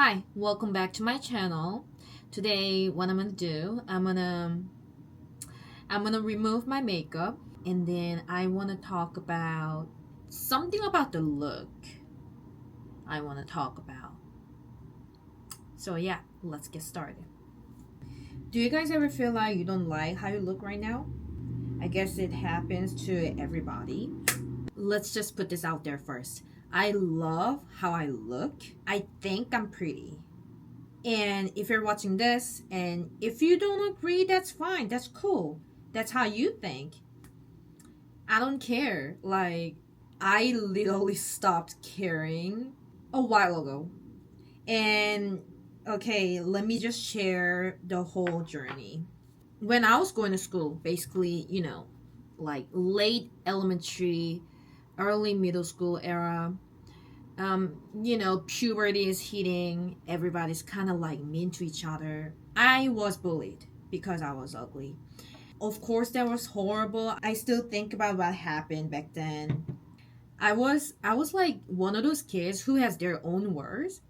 Hi, welcome back to my channel. Today what I'm gonna do, I'm gonna remove my makeup and then I wanna talk about something about the look I wanna talk about. So yeah, let's get started. Do you guys ever feel like you don't like how you look right now? I guess it happens to everybody. Let's just put this out there first. I love how I look. I think I'm pretty. And if you're watching this and if you don't agree, that's fine. That's cool. That's how you think. I don't care. Like, I literally stopped caring a while ago. And okay, let me just share the whole journey. When I was going to school, basically, like late elementary, early middle school era, puberty is hitting. Everybody's kind of like mean to each other. I was bullied because I was ugly. Of course, that was horrible. I still think about what happened back then. I was like one of those kids who has their own words,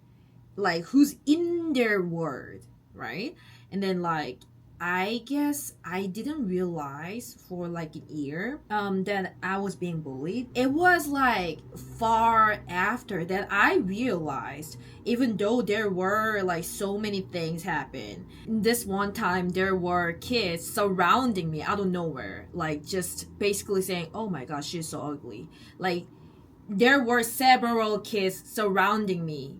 like who's in their word, right? And then like I guess I didn't realize for like a year that I was being bullied. It was like far after that I realized, even though there were like so many things happen. This one time there were kids surrounding me out of nowhere, like just basically saying, "Oh my gosh, she's so ugly." Like there were several kids surrounding me.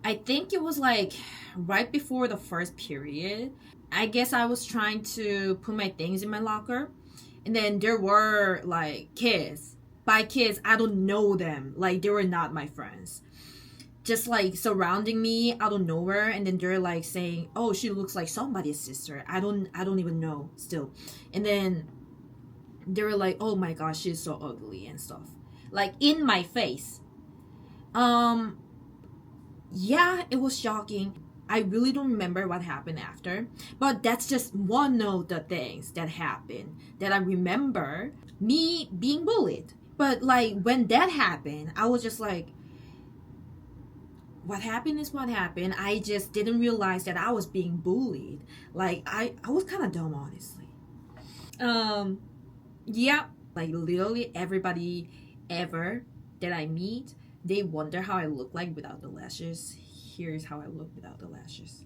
I think it was like right before the first period. I guess I was trying to put my things in my locker. And then there were like kids. By kids, I don't know them. Like they were not my friends. Just like surrounding me out of nowhere, and then they're like saying, "Oh, she looks like somebody's sister." I don't even know still. And then they were like, "Oh my gosh, she's so ugly" and stuff. Like in my face. Um yeah, it was shocking. I really don't remember what happened after, but that's just one of the things that happened that I remember, me being bullied. But like when that happened, I was just like, what happened is what happened. I just didn't realize that I was being bullied. Like I was kind of dumb, honestly. Um yeah, like literally everybody ever that I meet, they wonder how I look like without the lashes. Here's how I look without the lashes.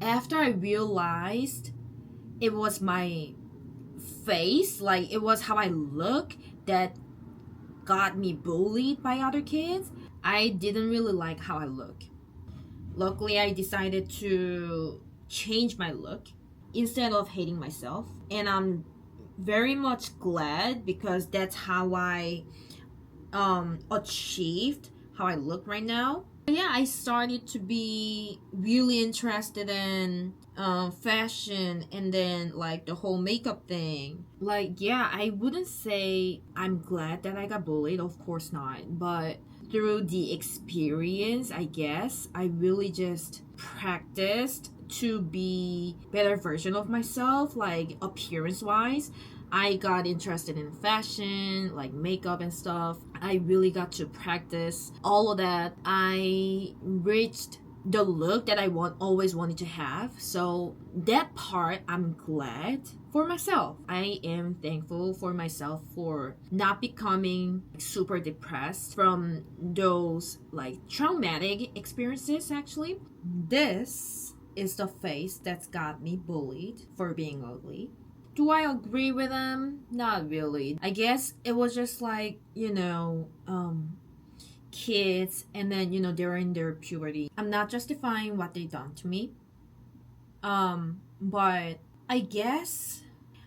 After I realized it was my face, like it was how I look that got me bullied by other kids, I didn't really like how I look. Luckily, I decided to change my look instead of hating myself. And I'm very much glad because that's how I achieved how I look right now. Yeah, I started to be really interested in fashion and then like the whole makeup thing. Like, yeah, I wouldn't say I'm glad that I got bullied, of course not, but through the experience, I guess I really just practiced to be better version of myself, like appearance wise. I got interested in fashion, like makeup and stuff. I really got to practice all of that. I reached the look that I always wanted to have. So that part, I'm glad for myself. I am thankful for myself for not becoming super depressed from those like traumatic experiences actually. This is the face that's got me bullied for being ugly. Do I agree with them? Not really. I guess it was just like, kids, and then, they're in their puberty. I'm not justifying what they done to me. But I guess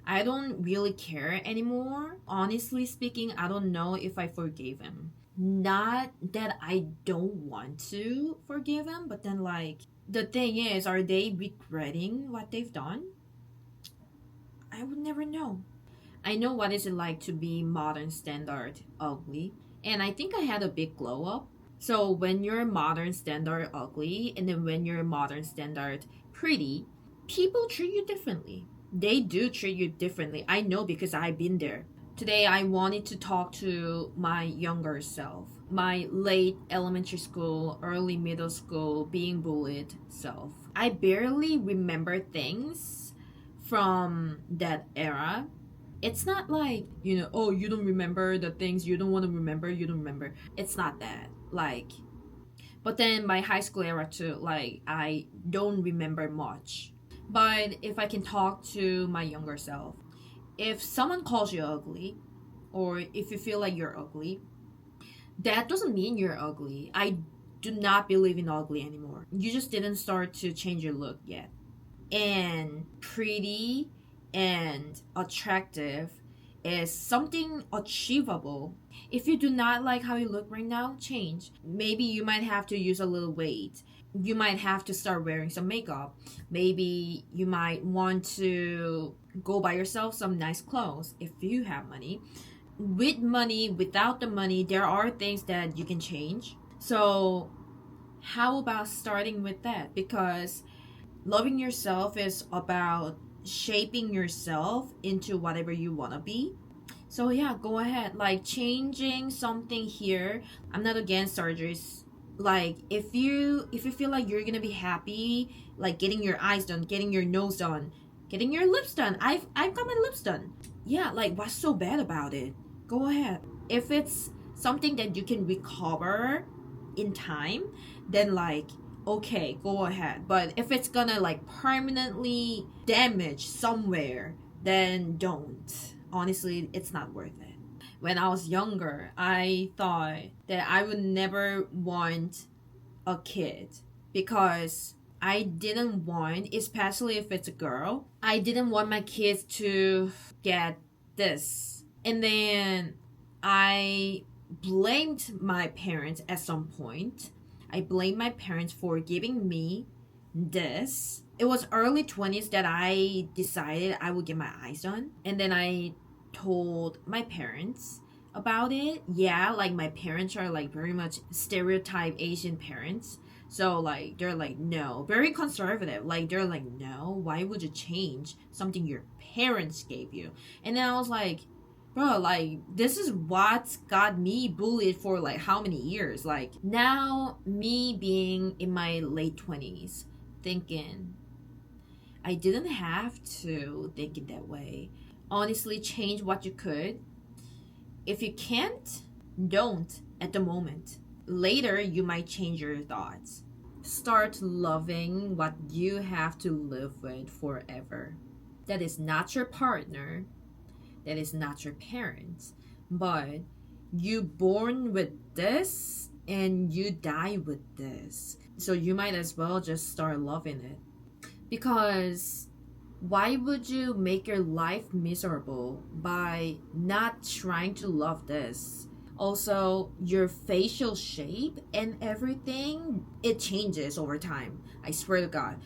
I don't really care anymore. Honestly speaking, I don't know if I forgave him. Not that I don't want to forgive him, but then like the thing is, are they regretting what they've done? I would never know. I know what is it like to be modern standard ugly. And I think I had a big glow up. So when you're modern standard ugly and then when you're modern standard pretty, people treat you differently. They do treat you differently. I know because I've been there. Today I wanted to talk to my younger self. my late elementary school, early middle school, being bullied self. I barely remember things from that era. It's not like, oh, you don't remember the things you don't want to remember, you don't remember. It's not that. Like, but then my high school era too, like, I don't remember much. But if I can talk to my younger self, if someone calls you ugly, or if you feel like you're ugly, that doesn't mean you're ugly. I do not believe in ugly anymore. You just didn't start to change your look yet. And pretty and attractive is something achievable. If you do not like how you look right now, change. Maybe you might have to use a little weight. You might have to start wearing some makeup. Maybe you might want to go buy yourself some nice clothes if you have money. With money, without the money, there are things that you can change. So how about starting with that? Because loving yourself is about shaping yourself into whatever you want to be. So yeah, go ahead. Like, changing something here. I'm not against surgeries. Like, if you feel like you're gonna be happy, like getting your eyes done, getting your nose done, getting your lips done. I've got my lips done. Yeah, like, what's so bad about it? Go ahead. If it's something that you can recover in time, then like, okay, go ahead. But if it's gonna like permanently damage somewhere, then don't. Honestly, it's not worth it. When I was younger, I thought that I would never want a kid because I didn't want, especially if it's a girl, I didn't want my kids to get this. And then I blamed my parents at some point. I blamed my parents for giving me this. It was early 20s that I decided I would get my eyes done. And then I told my parents about it. Yeah, like, my parents are like very much stereotype Asian parents. So like, they're like, no, very conservative. Like, they're like, no, why would you change something your parents gave you? And then I was like, bro, like, this is what got me bullied for like how many years? Like, now me being in my late 20s thinking I didn't have to think it that way. Honestly, change what you could. If you can't, don't at the moment. Later, you might change your thoughts. Start loving what you have to live with forever. That is not your partner. That is not your parents. But you born with this and you die with this. So you might as well just start loving it. Because why would you make your life miserable by not trying to love this? Also, your facial shape and everything, it changes over time. I swear to God.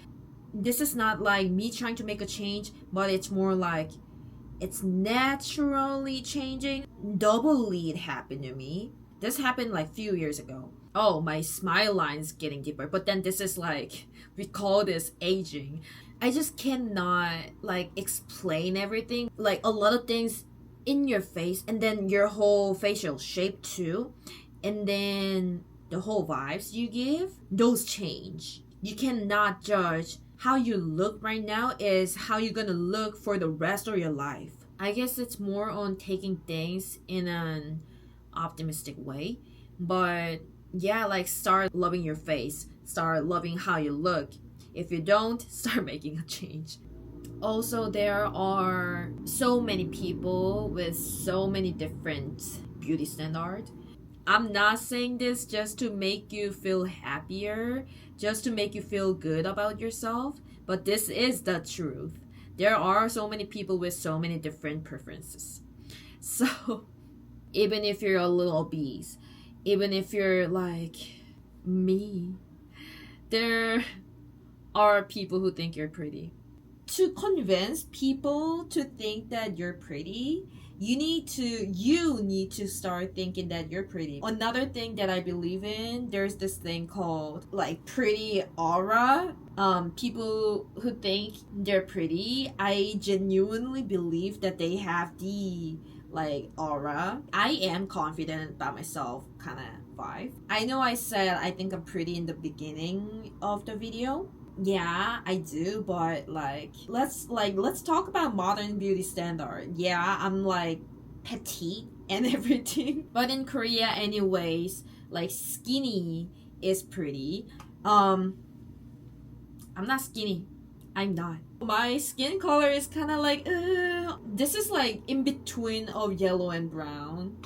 This is not like me trying to make a change, but it's more like it's naturally changing. Double lead happened to me. This happened like few years ago. Oh, my smile line is getting deeper. But then this is like, we call this aging. I just cannot like explain everything. Like, a lot of things in your face, and then your whole facial shape too, and then the whole vibes you give, those change. You cannot judge how you look right now is how you're gonna look for the rest of your life. I guess it's more on taking things in an optimistic way. But yeah, like, start loving your face, start loving how you look. If you don't, start making a change. Also, there are so many people with so many different beauty standards. I'm not saying this just to make you feel happier, just to make you feel good about yourself, but this is the truth. There are so many people with so many different preferences. So, even if you're a little obese, even if you're like me, there are people who think you're pretty. To convince people to think that you're pretty, you need to start thinking that you're pretty. Another thing that I believe in, there's this thing called like pretty aura. People who think they're pretty, I genuinely believe that they have the like aura. I am confident about myself kind of 5. I know I said I think I'm pretty in the beginning of the video. Yeah, I do, but let's talk about modern beauty standard. Yeah, I'm like petite and everything. But in Korea anyways, like skinny is pretty. I'm not skinny. I'm not. My skin color is kind of like this is like in between of yellow and brown.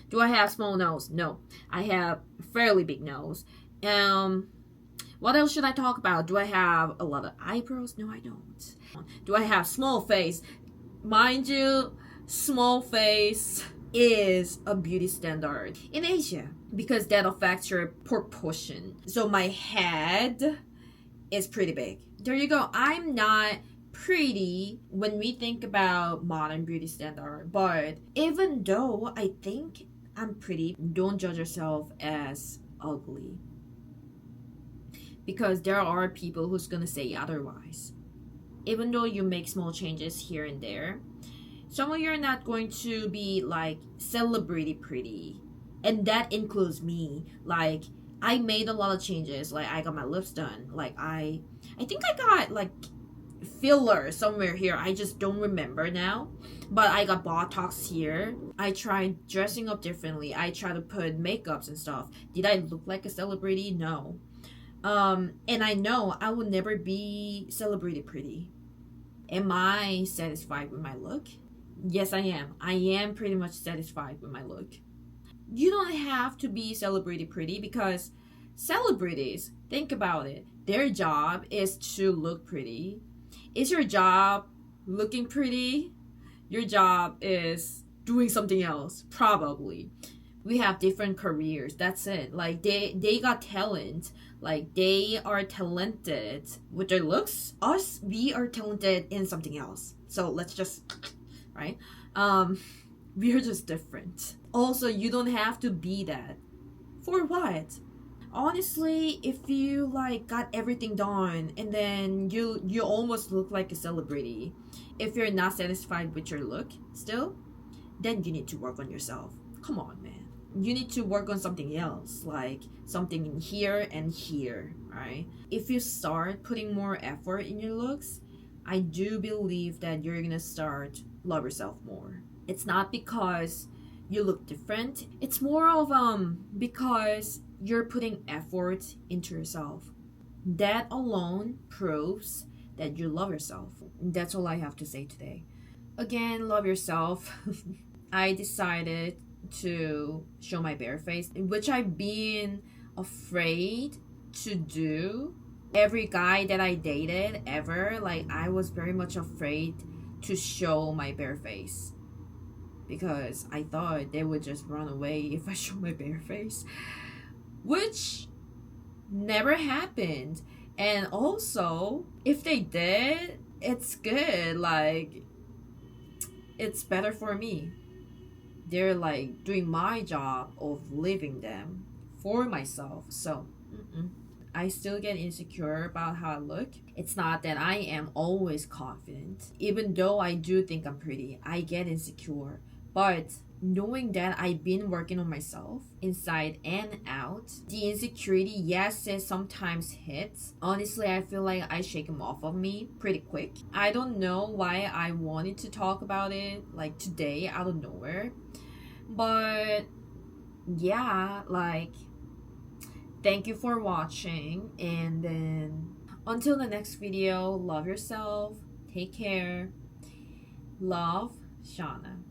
Do I have small nose? No. I have fairly big nose. What else should I talk about? Do I have a lot of eyebrows? No, I don't. Do I have small face? Mind you, small face is a beauty standard in Asia because that affects your proportion. So my head is pretty big. There you go. I'm not pretty when we think about modern beauty standard, but even though I think I'm pretty, don't judge yourself as ugly. Because there are people who's gonna say otherwise. Even though you make small changes here and there, some of you are not going to be like celebrity pretty. And that includes me. Like I made a lot of changes. Like I got my lips done. Like I think I got like filler somewhere here. I just don't remember now. But I got Botox here. I tried dressing up differently. I tried to put makeups and stuff. Did I look like a celebrity? No. And I know I will never be celebrity pretty. Am I satisfied with my look? Yes, I am. I am pretty much satisfied with my look. You don't have to be celebrity pretty because celebrities, think about it, their job is to look pretty. Is your job looking pretty? Your job is doing something else, probably. We have different careers, that's it. Like they got talent. Like they are talented with their looks. Us, we are talented in something else. So let's just, right? We are just different. Also, you don't have to be that. For what? Honestly, if you like got everything done and then you almost look like a celebrity, if you're not satisfied with your look still, then you need to work on yourself. Come on, man. You need to work on something else, like something in here and here, right? If you start putting more effort in your looks, I do believe that you're gonna start love yourself more. It's not because you look different. It's more of because you're putting effort into yourself. That alone proves that you love yourself. That's all I have to say today. Again, love yourself. I decided to show my bare face, which I've been afraid to do. Every guy that I dated ever, like I was very much afraid to show my bare face because I thought they would just run away if I show my bare face, which never happened. And also, if they did, it's good. Like, it's better for me. They're like doing my job of living them for myself. So, I still get insecure about how I look. It's not that I am always confident. Even though I do think I'm pretty, I get insecure. But knowing that I've been working on myself inside and out, the insecurity, yes, it sometimes hits. Honestly, I feel like I shake them off of me pretty quick. I don't know why I wanted to talk about it like today out of nowhere. But yeah, like, thank you for watching, and then until the next video, love yourself, take care, love, Shauna.